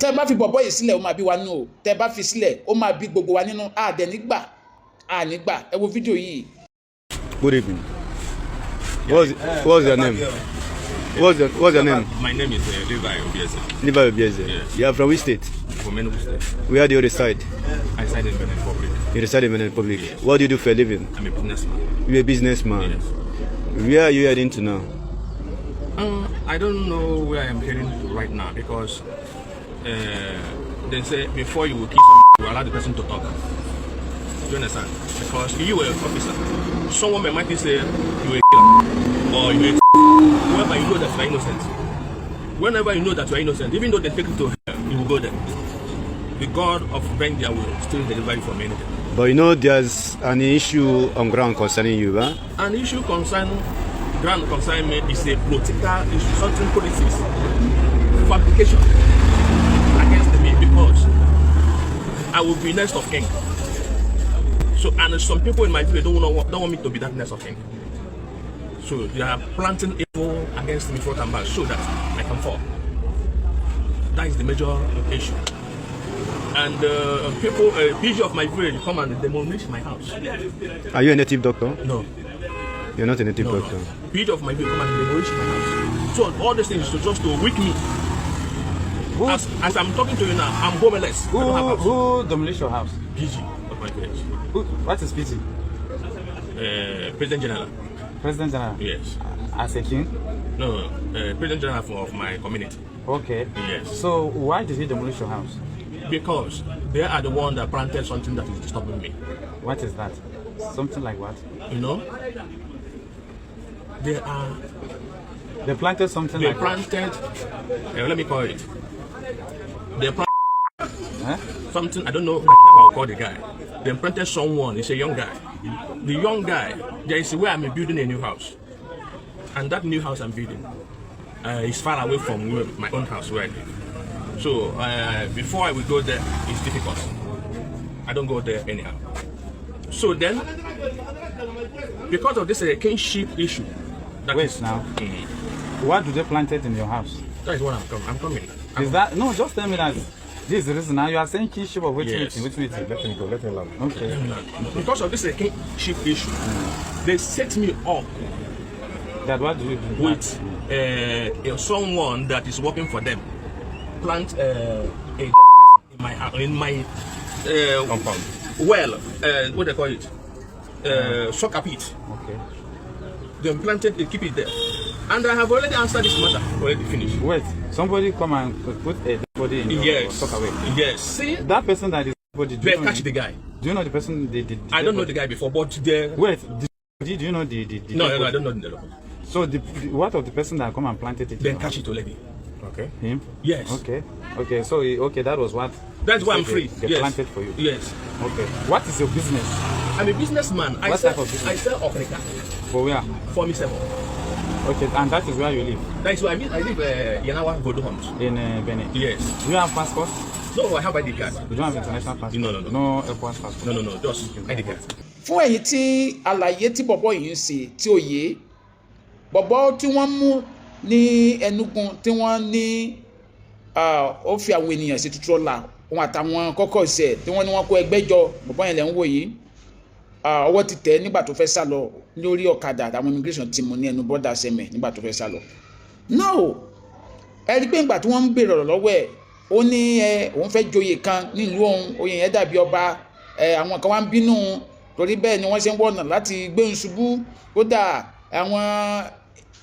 tẹ́ bá fi bọ̀bọ́ yìí sílẹ̀ ó máa bí wa nínú o tẹ́ bá fi sílẹ̀ ó máa bí gbogbo wa nínú àdẹ nígbà ẹ wo fídíò yìí. Good evening. What's your name? What's your name? My name is Levi Obieze. Levi Obieze. Yes. You are from which state? From Enugu State. Where do you reside? I reside in Benin Republic. You reside in Benin Republic. Yes. What do you do for a living? I'm a businessman. You're a businessman. Yes. Where are you heading to now? I don't know where I'm heading right now because they say before you will kill someone, you allow the person to talk. Do you understand? Because you were an officer. Someone might say you were a killer or you were whenever you know that you are innocent. Whenever you know that you are innocent, even though they take you to hell, you will go there. The God of vengeance will still deliver you from anything. But you know there's an issue on ground concerning you, huh? An issue concerning ground concerning me is a political issue, something politics, fabrication against me because I will be next of king. So, and some people in my village don't want me to be that next of king. So they are planting evil against me front and back so that I can fall. That is the major issue. And people, PG of my village come and demolish my house. Are you a native doctor? No. You're not a native No. doctor. PG of my village come and demolish my house. So all these things is just to weak me. As I'm talking to you now, I'm homeless. I don't have house. Who demolished your house? PG of my village. What is PG? President General. President General? Yes. As a king? No, President General of my community. Okay. Yes. So why did he demolish your house? Because they are the one that planted something that is disturbing me. What is that? Something like what? You know? They planted something they like planted, let me call it. They planted something, I don't know how to call the guy. They planted someone, he's a young guy. The young guy, there is where I'm building a new house. And that new house I'm building is far away from my own house where I live. So before I will go there, it's difficult. I don't go there anyhow. So then, because of this kinship issue, why do they plant it in your house? That is what I'm coming. No, just tell me that. This is the reason. Now you are saying kinship of which meeting? Which meeting? Let him go, let him land. Okay. Because of this kinship issue, they set me up That what do you do? with someone that is working for them. Plant in my house, in my Compound. well, what they call it, soccer pit. Okay. They planted it, keep it there, and I have already answered this matter. Already finished. Wait, somebody come and put a body in your sock away. Yes. See, That person that is body. they catch the guy. Do you know the person? I don't know the guy before, but they. Wait, do you know the No, I don't know the. So what of the person that come and planted it? Then catch it already. Okay. Him? Yes. Okay. So that was what. That's why I'm free. They Yes. planted for you. Yes. Okay. What is your business? I'm a businessman. What type of business? I sell Africa. For where? For me, 7. Okay, and that is where you live? That is why I live Yanawa Gbodo homes. In Benin? Yes. Do you have passport? No, I have ID card. You don't have international passport? No. No airport passport? No, just ID card. Fún ẹ̀yin tí àlàyé tí bọ̀bọ̀ yìí ń ṣe tí ó yé bọ̀bọ̀ tí wọ́n mú ní Enugu tí wọ́n ní ó fi àwọn ènìyàn ṣe tuntun ọ̀la wọn àtàwọn kọ́kọ́ ṣe tí wọ́n ní wọ́n kó ẹgbẹ́ jọ bọ̀bọ̀ yẹn lẹ́ ń wò yìí ọwọ́ ti tẹ̀ nígbà tó fẹ́ sá lọ lórí ọ̀kadà àtàwọn immigration ti mú ní ẹnu bọ́dà sẹ́mẹ̀ nígbà tó fẹ́ sá lọ. No ẹ rí pé ìgbà tí wọ́n ń béèrè ọ̀rọ̀ lọ́wọ́ ẹ̀ ó ní òun fẹ́ joyè kan nílùú òun oyè yẹn dàbí ọba àwọn kan wá ń bínú torí bẹ́ẹ̀ ni wọ́n ṣe ń wọ̀nà láti gbé ń ṣubú kódà àwọn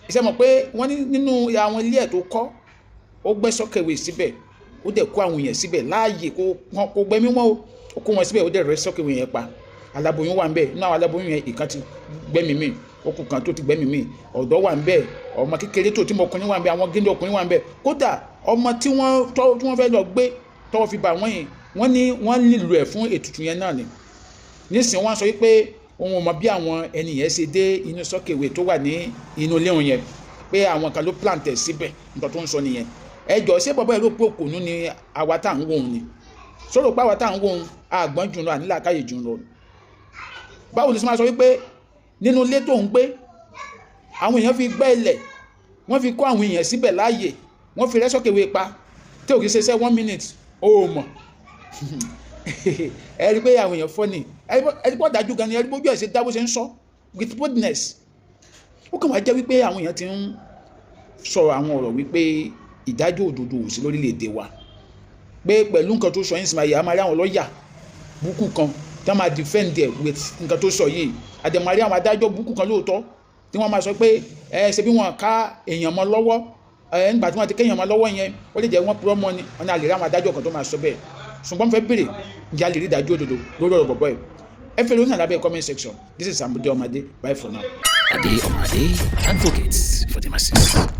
iṣẹ́ mọ̀ pé wọ́n ní nínú àwọn ilé ẹ̀ tó kọ́ ó gbẹ́ sọ́kẹ̀wé síbẹ̀ ó dẹ̀ kó àwọn èèyàn síbẹ̀ láàyè kó gbẹ́mí wọn ó kó wọn síbẹ̀ ó dẹ̀ rẹ́ sọ́kẹ̀wé yẹn pa aláboyún wà ń bẹ̀ nínú àwọn aláboyún yẹn ìkan ti gbẹ́mí mi okùn kan tó ti gbẹ́mí mi ọ̀dọ́ wà ń bẹ̀ ọmọ kékeré tó ti mọ ọkùnrin wà ń bẹ̀ àwọn géńdé ọkùnrin wà ń bẹ̀ kódà ọmọ tí wọ́n fẹ́ lọ gbé tọ́wọ́ fi bà wọ́n yìí wọ́n ní wọ́n nílò ẹ̀ fún ètùtù yẹn náà ni nísìnyí wọ́n sọ wípé òun ò mọ bí àwọn ènìyàn ṣe dé inú sọ́kèwé tó wà ní inú ilé òun yẹn pé àwọn kan ló plant ẹ̀ síbẹ̀ nǹkan tó ń sọ nìyẹn ẹjọ́ ṣé bàbá ẹ̀ ló pé òkùnú ni àwa tá à ń wò ó ni sọ̀rọ̀ pé àwa tá à ń wò ó àgbọ̀n jù lọ ànílàkàyè jù lọ báwo ni sọ máa sọ wípé nínú ilé tó ń gbé àwọn èèyàn fi gbẹ́ ilẹ̀ wọ́n fi kó àwọn èèyàn síbẹ̀ láàyè wọ́n fi rẹ́ sọ́kèwé pa tí ò kì í ṣe 1 minute ó mọ̀ ẹ rí pé àwọn èèyàn fọ́ ni ẹ rí pé ọ̀dájú gan ni ẹ rí bójú ẹ̀ ṣe dáwọ́ ṣe ń sọ with boldness. Ó kàn wá jẹ́ wípé àwọn èèyàn ti ń sọ àwọn ọ̀rọ̀ wípé ìdájọ́ òdodo ò sí lórílẹ̀‐èdè wa, pé pẹ̀lú nǹkan tó sọ yín sinmi àyè àmàrí àwọn lọ́ọ̀yà búkú kan tí wọ́n máa defend ẹ̀ with nǹkan tó sọ yìí, àdèmàrí àwọn adájọ́ búkú kan lóòótọ́ tí wọ́n máa sọ pé ṣe bí wọ́n ká èèyàn mọ́ lọ́wọ́ nígbà tí wọ́n ti kéèyàn mọ́ lọ́wọ́ yẹn ó lè jẹ́ wọ́n purọ́ mọ́ ni wọ́n ní a lè rí àwọn adájọ́ kan tó máa sọ bẹ́ẹ̀. Ṣùgbọ́n fẹ́ bèrè ǹjẹ́ a lè rí ìdájọ́ òdodo lórí ọ̀rọ̀ bọ̀bọ̀ ẹ̀. Ẹ fẹ́ lórí náà lábẹ́ comment section. This is Gbodo Ọmọdé. Bye for now. Adé Ọmọdé, advocates for the masses.